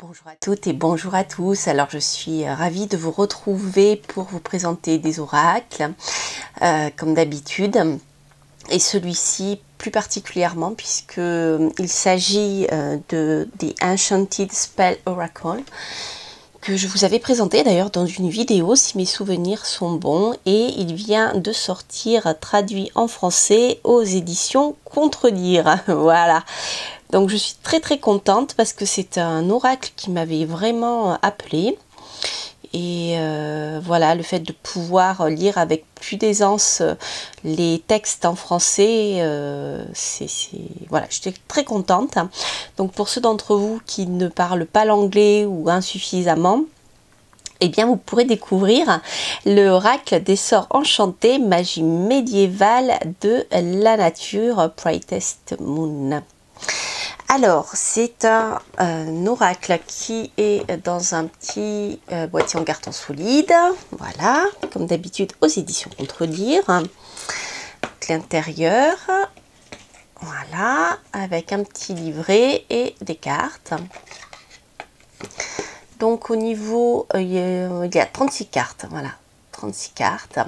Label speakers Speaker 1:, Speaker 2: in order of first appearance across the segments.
Speaker 1: Bonjour à toutes et bonjour à tous. Alors je suis ravie de vous retrouver pour vous présenter des oracles comme d'habitude, et celui-ci plus particulièrement puisque il s'agit des Enchanted Spell Oracle que je vous avais présenté d'ailleurs dans une vidéo si mes souvenirs sont bons, et il vient de sortir traduit en français aux éditions Contredire. Voilà. Donc je suis très contente parce que c'est un oracle qui m'avait vraiment appelé. Et voilà, le fait de pouvoir lire avec plus d'aisance les textes en français, voilà, j'étais très contente. Donc pour ceux d'entre vous qui ne parlent pas l'anglais ou insuffisamment, eh bien vous pourrez découvrir l'oracle des sorts enchantés, magie médiévale de la nature, Brightest Moon. Alors, c'est un oracle qui est dans un petit boîtier en carton solide, voilà, comme d'habitude aux éditions Contredire. L'intérieur, voilà, avec un petit livret et des cartes. Donc au niveau, il y a 36 cartes, voilà. 36 cartes.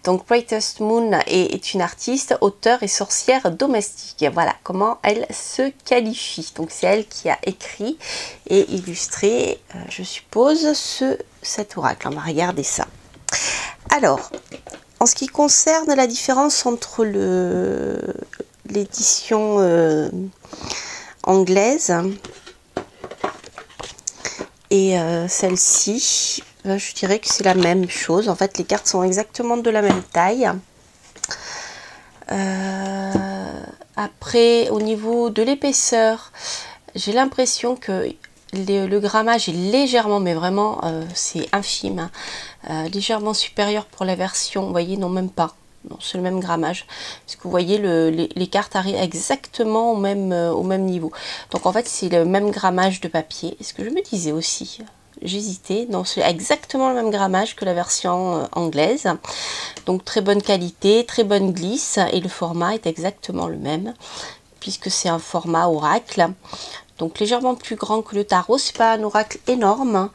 Speaker 1: Donc Brightest Moon est une artiste, auteure et sorcière domestique. Voilà comment elle se qualifie. Donc c'est elle qui a écrit et illustré, je suppose, cet oracle. On va regarder ça. Alors, en ce qui concerne la différence entre l'édition anglaise et celle-ci, je dirais que c'est la même chose. En fait, les cartes sont exactement de la même taille. Après, au niveau de l'épaisseur, j'ai l'impression que le grammage est légèrement, mais vraiment, c'est infime, hein, légèrement supérieur pour la version. Vous voyez, non, même pas. Non, c'est le même grammage. Parce que vous voyez, les cartes arrivent exactement au même niveau. Donc, en fait, c'est le même grammage de papier. Et ce que je me disais aussi, j'hésitais. Non, c'est exactement le même grammage que la version anglaise. Donc, très bonne qualité, très bonne glisse. Et le format est exactement le même, puisque c'est un format oracle. Donc, légèrement plus grand que le tarot. C'est pas un oracle énorme.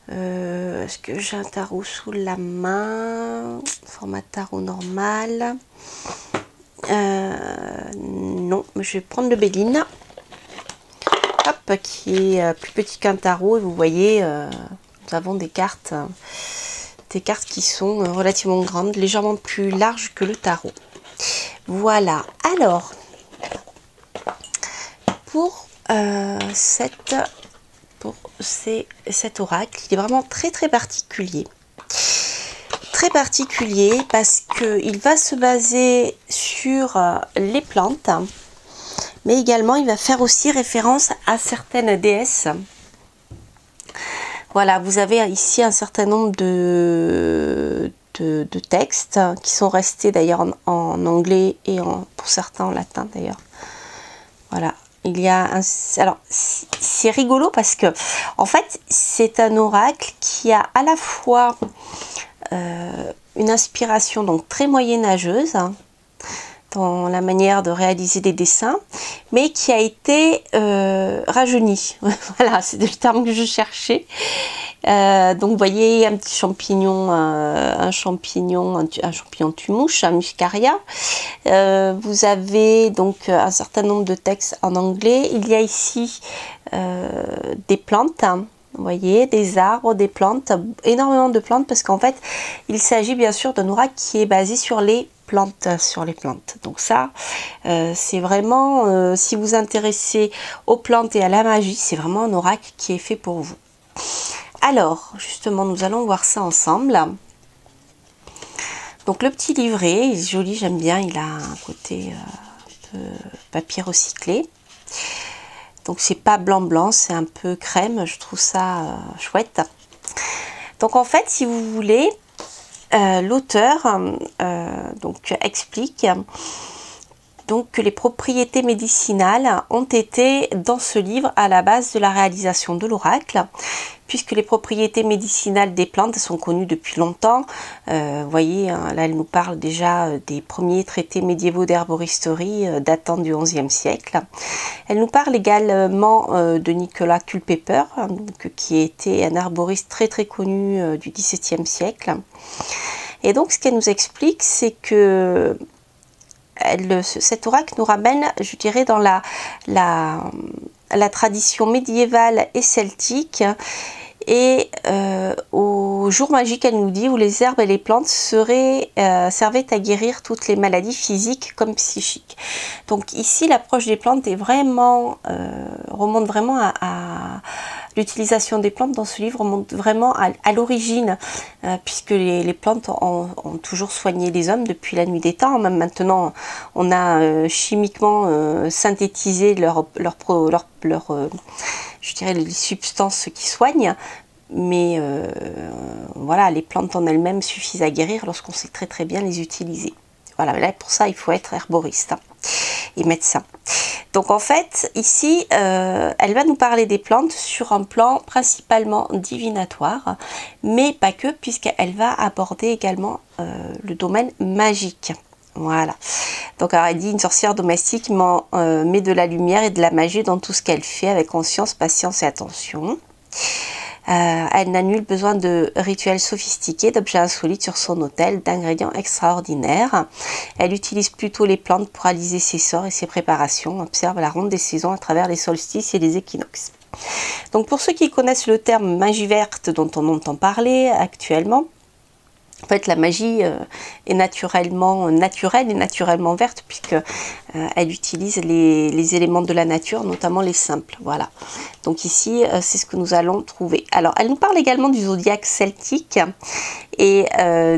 Speaker 1: Est-ce que j'ai un tarot sous la main? Format tarot normal. Non, mais je vais prendre le Béline. Hop, qui est plus petit qu'un tarot. Et vous voyez, nous avons des cartes qui sont relativement grandes, légèrement plus larges que le tarot. Voilà. Alors, pour cet oracle, il est vraiment très particulier. Très particulier parce qu'il va se baser sur les plantes, mais également il va faire aussi référence à certaines déesses. Voilà, vous avez ici un certain nombre de textes qui sont restés d'ailleurs en anglais et pour certains en latin d'ailleurs. Voilà. Il y a alors c'est rigolo parce que en fait c'est un oracle qui a à la fois une inspiration donc très moyenâgeuse, hein, dans la manière de réaliser des dessins, mais qui a été rajeuni. Voilà, c'est le terme que je cherchais. Donc vous voyez un petit champignon, un champignon tumouche, un muscaria. Vous avez donc un certain nombre de textes en anglais. Il y a ici des plantes, hein, vous voyez, des arbres, des plantes, énormément de plantes, parce qu'en fait il s'agit bien sûr d'un oracle qui est basé sur les plantes, Donc ça, c'est vraiment, si vous vous intéressez aux plantes et à la magie, c'est vraiment un oracle qui est fait pour vous. Alors, justement, nous allons voir ça ensemble. Donc le petit livret, il est joli, j'aime bien, il a un côté un peu papier recyclé. Donc c'est pas blanc, c'est un peu crème, je trouve ça chouette. Donc en fait, si vous voulez, l'auteur donc explique donc que les propriétés médicinales ont été dans ce livre à la base de la réalisation de l'oracle, puisque les propriétés médicinales des plantes sont connues depuis longtemps. Vous voyez, hein, là elle nous parle déjà des premiers traités médiévaux d'herboristerie datant du XIe siècle. Elle nous parle également de Nicolas Culpeper, hein, donc, qui était un herboriste très connu du XVIIe siècle. Et donc ce qu'elle nous explique, c'est que cet oracle nous ramène, je dirais, dans la tradition médiévale et celtique, et au jour magique, elle nous dit, où les herbes et les plantes servaient à guérir toutes les maladies physiques comme psychiques. Donc ici, l'approche des plantes est vraiment, remonte vraiment à l'utilisation des plantes dans ce livre, remonte vraiment à l'origine, puisque les plantes ont toujours soigné les hommes depuis la nuit des temps. Même maintenant, on a chimiquement synthétisé je dirais, les substances qui soignent, mais voilà, les plantes en elles-mêmes suffisent à guérir lorsqu'on sait très bien les utiliser. Voilà, là pour ça il faut être herboriste, hein, et médecin. Donc en fait ici elle va nous parler des plantes sur un plan principalement divinatoire, mais pas que, puisqu'elle va aborder également le domaine magique. Voilà, donc alors elle dit, une sorcière domestique met de la lumière et de la magie dans tout ce qu'elle fait, avec conscience, patience et attention. Elle n'a nul besoin de rituels sophistiqués, d'objets insolites sur son autel, d'ingrédients extraordinaires. Elle utilise plutôt les plantes pour réaliser ses sorts et ses préparations, observe la ronde des saisons à travers les solstices et les équinoxes. Donc pour ceux qui connaissent le terme magie verte dont on entend parler actuellement, en fait, la magie est naturellement naturelle et naturellement verte, puisque elle utilise les éléments de la nature, notamment les simples. Voilà. Donc ici, c'est ce que nous allons trouver. Alors, elle nous parle également du zodiaque celtique et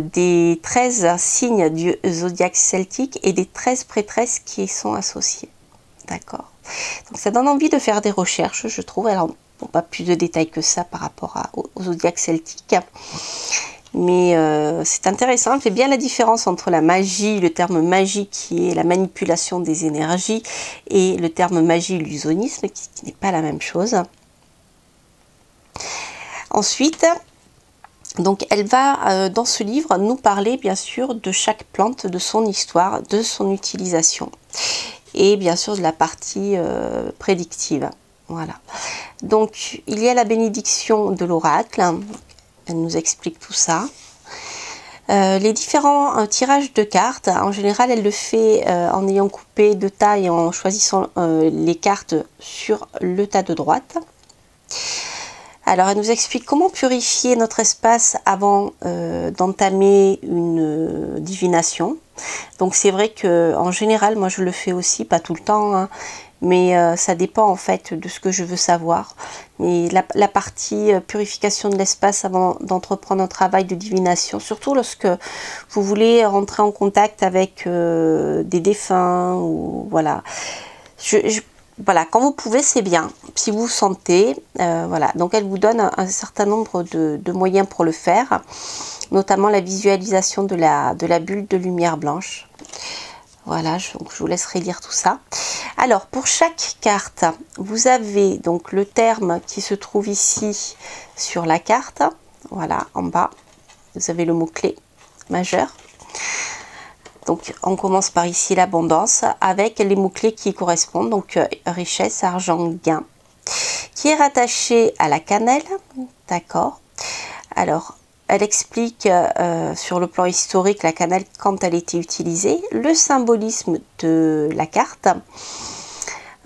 Speaker 1: des 13 signes du zodiaque celtique et des 13 prêtresses qui y sont associées. D'accord. Donc ça donne envie de faire des recherches, je trouve. Alors, bon, pas plus de détails que ça par rapport au zodiaque celtique. Mais c'est intéressant, elle fait bien la différence entre la magie, le terme magie qui est la manipulation des énergies, et le terme magie illusionnisme qui n'est pas la même chose. Ensuite, donc elle va dans ce livre nous parler bien sûr de chaque plante, de son histoire, de son utilisation, et bien sûr de la partie prédictive. Voilà. Donc il y a la bénédiction de l'oracle. Elle nous explique tout ça. Les différents tirages de cartes, en général, elle le fait en ayant coupé de taille et en choisissant les cartes sur le tas de droite. Alors, elle nous explique comment purifier notre espace avant d'entamer une divination. Donc, c'est vrai que en général, moi, je le fais aussi, pas tout le temps, hein, mais ça dépend en fait de ce que je veux savoir. Mais la partie purification de l'espace avant d'entreprendre un travail de divination, surtout lorsque vous voulez rentrer en contact avec des défunts, ou voilà. Voilà, quand vous pouvez, c'est bien. Si vous sentez, voilà. Donc elle vous donne un certain nombre de moyens pour le faire, notamment la visualisation de la bulle de lumière blanche. Voilà, donc je vous laisserai lire tout ça. Alors, pour chaque carte, vous avez donc le terme qui se trouve ici sur la carte. Voilà, en bas, vous avez le mot-clé majeur. Donc, on commence par ici l'abondance avec les mots-clés qui correspondent. Donc, richesse, argent, gain, qui est rattaché à la cannelle. D'accord. Alors, elle explique sur le plan historique la cannelle quand elle était utilisée, le symbolisme de la carte.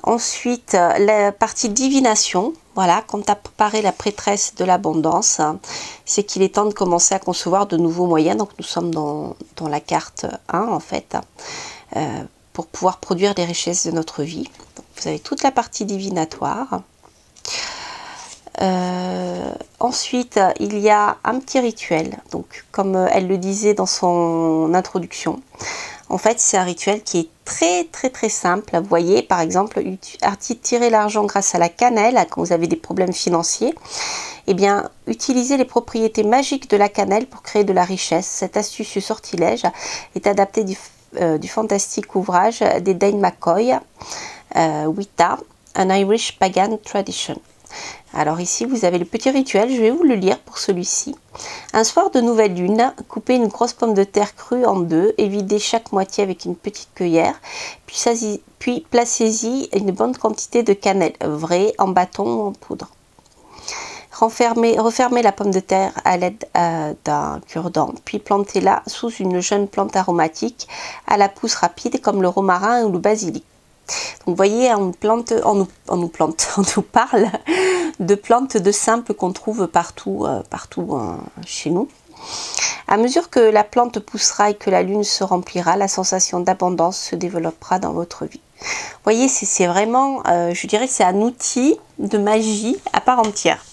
Speaker 1: Ensuite, la partie divination. Voilà, quand apparaît la prêtresse de l'abondance, c'est qu'il est temps de commencer à concevoir de nouveaux moyens. Donc nous sommes dans la carte 1 en fait, pour pouvoir produire les richesses de notre vie. Donc, vous avez toute la partie divinatoire. Ensuite, il y a un petit rituel, donc comme elle le disait dans son introduction, en fait c'est un rituel qui est très simple. Vous voyez, par exemple, tirer l'argent grâce à la cannelle quand vous avez des problèmes financiers. Eh bien, utilisez les propriétés magiques de la cannelle pour créer de la richesse. Cet astucieux sortilège est adapté du fantastique ouvrage d'Aidan McCoy, Wicca, An Irish Pagan Tradition. Alors ici, vous avez le petit rituel, je vais vous le lire pour celui-ci. Un soir de nouvelle lune, coupez une grosse pomme de terre crue en deux et videz chaque moitié avec une petite cuillère, puis placez-y une bonne quantité de cannelle vraie en bâton ou en poudre. Refermez la pomme de terre à l'aide d'un cure-dent, puis plantez-la sous une jeune plante aromatique à la pousse rapide comme le romarin ou le basilic. Donc vous voyez, on nous parle de plantes de simple qu'on trouve partout chez nous. À mesure que la plante poussera et que la lune se remplira, la sensation d'abondance se développera dans votre vie. Vous voyez, c'est vraiment, je dirais, c'est un outil de magie à part entière.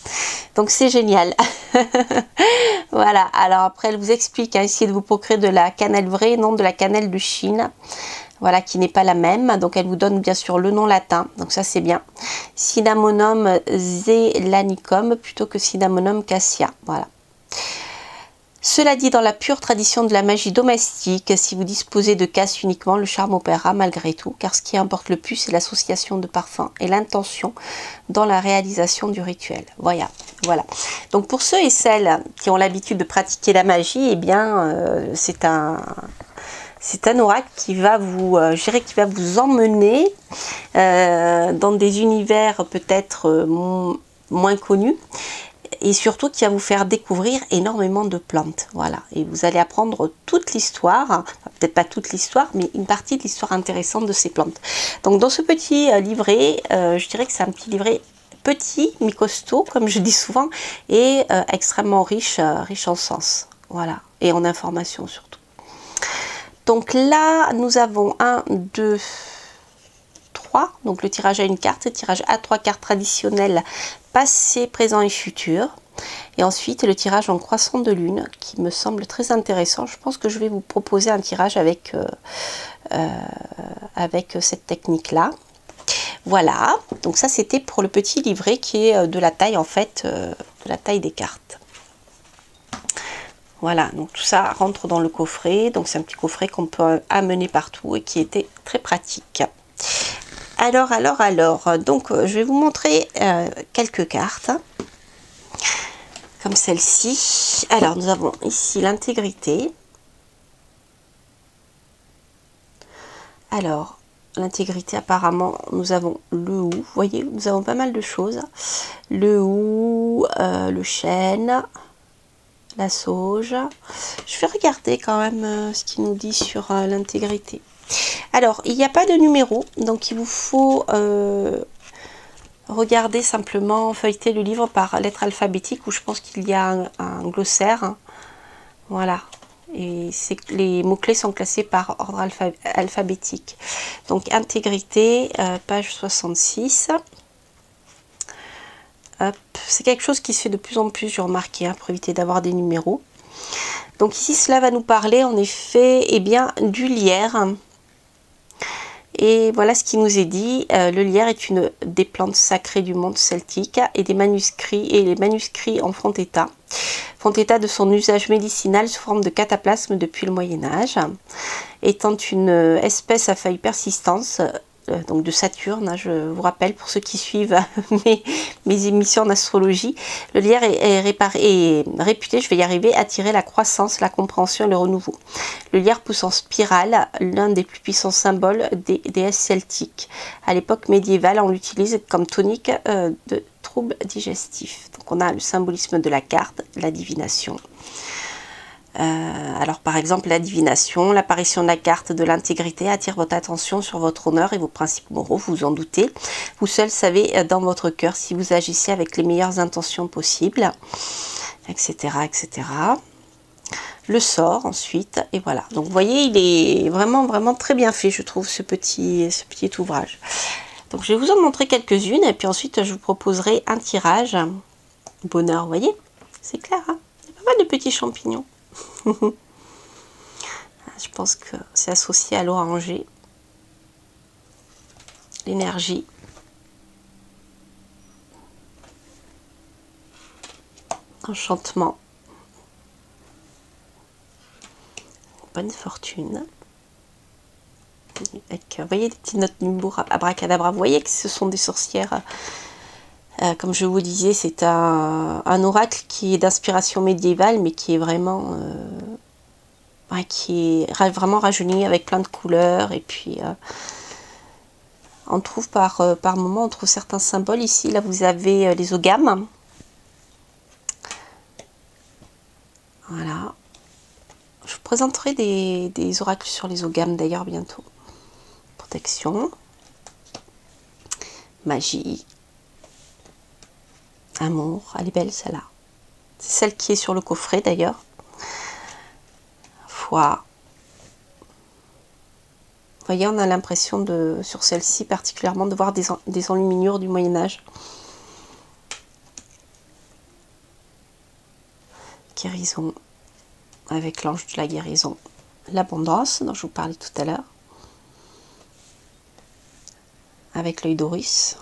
Speaker 1: Donc c'est génial. Voilà, alors après elle vous explique, essayez de vous procurer de la cannelle vraie, non de la cannelle de Chine. Voilà, qui n'est pas la même. Donc elle vous donne bien sûr le nom latin, donc ça c'est bien. Cinnamonum zelanicum plutôt que Cinnamonum cassia. Voilà. Cela dit, dans la pure tradition de la magie domestique, si vous disposez de casses uniquement, le charme opérera malgré tout, car ce qui importe le plus, c'est l'association de parfums et l'intention dans la réalisation du rituel. Voilà. Donc pour ceux et celles qui ont l'habitude de pratiquer la magie, eh bien, c'est un oracle qui va vous, qui va vous emmener dans des univers peut-être moins connus. Et surtout qui va vous faire découvrir énormément de plantes. Voilà, et vous allez apprendre toute l'histoire, enfin, peut-être pas toute l'histoire, mais une partie de l'histoire intéressante de ces plantes. Donc dans ce petit livret, je dirais que c'est un petit livret petit mais costaud, comme je dis souvent, et extrêmement riche en sens. Voilà, et en informations surtout. Donc là, nous avons 1, 2, 3, donc le tirage à une carte, le tirage à 3 cartes traditionnelles, passé, présent et futur. Et ensuite le tirage en croissant de lune, qui me semble très intéressant. Je pense que je vais vous proposer un tirage avec cette technique-là. Voilà, donc ça c'était pour le petit livret qui est de la taille en fait, de la taille des cartes. Voilà, donc tout ça rentre dans le coffret. Donc c'est un petit coffret qu'on peut amener partout et qui était très pratique. Alors, donc je vais vous montrer quelques cartes, comme celle-ci. Alors, nous avons ici l'intégrité. Alors, l'intégrité, apparemment, nous avons le hou. Vous voyez, nous avons pas mal de choses. Le hou, le chêne, la sauge. Je vais regarder quand même ce qu'il nous dit sur l'intégrité. Alors, il n'y a pas de numéro, donc il vous faut regarder simplement, feuilleter le livre par lettre alphabétique, où je pense qu'il y a un glossaire. Hein. Voilà. Et les mots-clés sont classés par ordre alphabétique. Donc, intégrité, page 66. C'est quelque chose qui se fait de plus en plus, j'ai remarqué, hein, pour éviter d'avoir des numéros. Donc ici, cela va nous parler en effet bien, du lierre. Et voilà ce qui nous est dit. Le lierre est une des plantes sacrées du monde celtique et les manuscrits en font état. Font état de son usage médicinal sous forme de cataplasme depuis le Moyen-Âge. Étant une espèce à feuilles persistantes, donc de Saturne, hein, je vous rappelle pour ceux qui suivent mes émissions en astrologie, le lierre est réputé, je vais y arriver, à attirer la croissance, la compréhension et le renouveau. Le lierre pousse en spirale, l'un des plus puissants symboles des déesses celtiques. À l'époque médiévale, on l'utilise comme tonique de troubles digestifs. Donc on a le symbolisme de la carte, la divination. Alors par exemple la divination, l'apparition de la carte de l'intégrité attire votre attention sur votre honneur et vos principes moraux, vous vous en doutez. Vous seul savez dans votre cœur si vous agissez avec les meilleures intentions possibles, etc. etc. Le sort ensuite, et voilà. Donc vous voyez, il est vraiment très bien fait, je trouve, ce petit ouvrage. Donc je vais vous en montrer quelques-unes et puis ensuite je vous proposerai un tirage. Bonheur, vous voyez, c'est clair, hein, il y a pas mal de petits champignons. Je pense que c'est associé à l'oranger, l'énergie, enchantement, bonne fortune. avec, vous voyez, des petites notes Nimbourg, abracadabra. Vous voyez que ce sont des sorcières. Comme je vous disais, c'est un oracle qui est d'inspiration médiévale, mais qui est vraiment, vraiment rajeuni avec plein de couleurs. Et puis, on trouve par moment, on trouve certains symboles ici. Là, vous avez les ogames. Voilà. Je vous présenterai des oracles sur les ogames d'ailleurs bientôt. Protection, magie, amour, elle est belle celle-là. C'est celle qui est sur le coffret d'ailleurs. Foi. Vous voyez, on a l'impression sur celle-ci particulièrement de voir des enluminures du Moyen-Âge. Guérison, avec l'ange de la guérison. L'abondance, dont je vous parlais tout à l'heure. Avec l'œil d'Horus.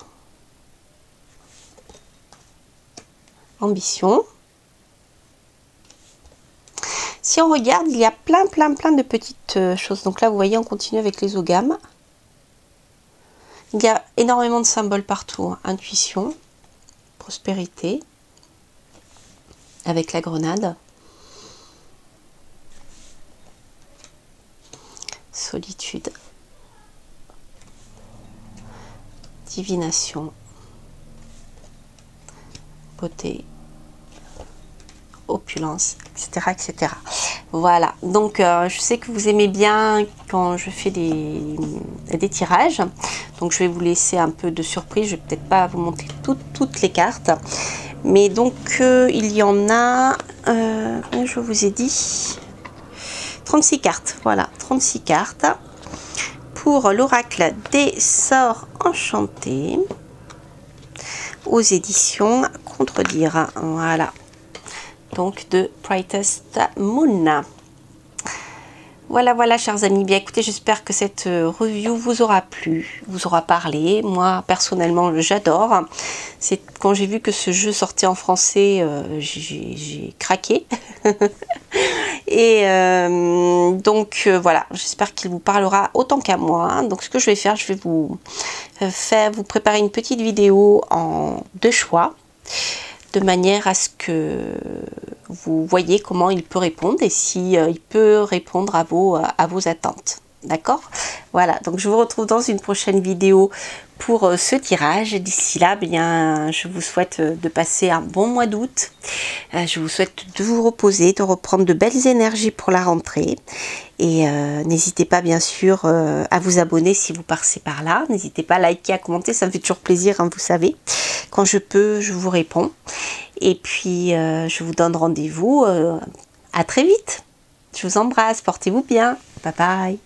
Speaker 1: Ambition. Si on regarde, il y a plein de petites choses. Donc là, vous voyez, on continue avec les ogames. Il y a énormément de symboles partout. Hein. Intuition, prospérité, avec la grenade. Solitude. Divination. Beauté. Opulence, etc., etc. Voilà, donc je sais que vous aimez bien quand je fais des tirages, donc je vais vous laisser un peu de surprise. Je vais peut-être pas vous montrer toutes les cartes, mais donc il y en a, je vous ai dit, 36 cartes, voilà, 36 cartes pour l'oracle des sorts enchantés aux éditions Contredire, voilà. Donc de Brightest Moon. Voilà, chers amis. Bien écoutez, j'espère que cette review vous aura plu, vous aura parlé. Moi, personnellement, j'adore. C'est quand j'ai vu que ce jeu sortait en français, j'ai craqué. Et donc voilà, j'espère qu'il vous parlera autant qu'à moi. Donc ce que je vais faire, je vais vous préparer une petite vidéo en 2 choix, de manière à ce que vous voyez comment il peut répondre et si il peut répondre à vos attentes. D'accord? Voilà, donc je vous retrouve dans une prochaine vidéo pour ce tirage. D'ici là, bien, je vous souhaite de passer un bon mois d'août. Je vous souhaite de vous reposer, de reprendre de belles énergies pour la rentrée. Et n'hésitez pas, bien sûr, à vous abonner si vous passez par là. N'hésitez pas à liker, à commenter, ça me fait toujours plaisir, hein, vous savez. Quand je peux, je vous réponds. Et puis, je vous donne rendez-vous à très vite. Je vous embrasse, portez-vous bien. Bye bye.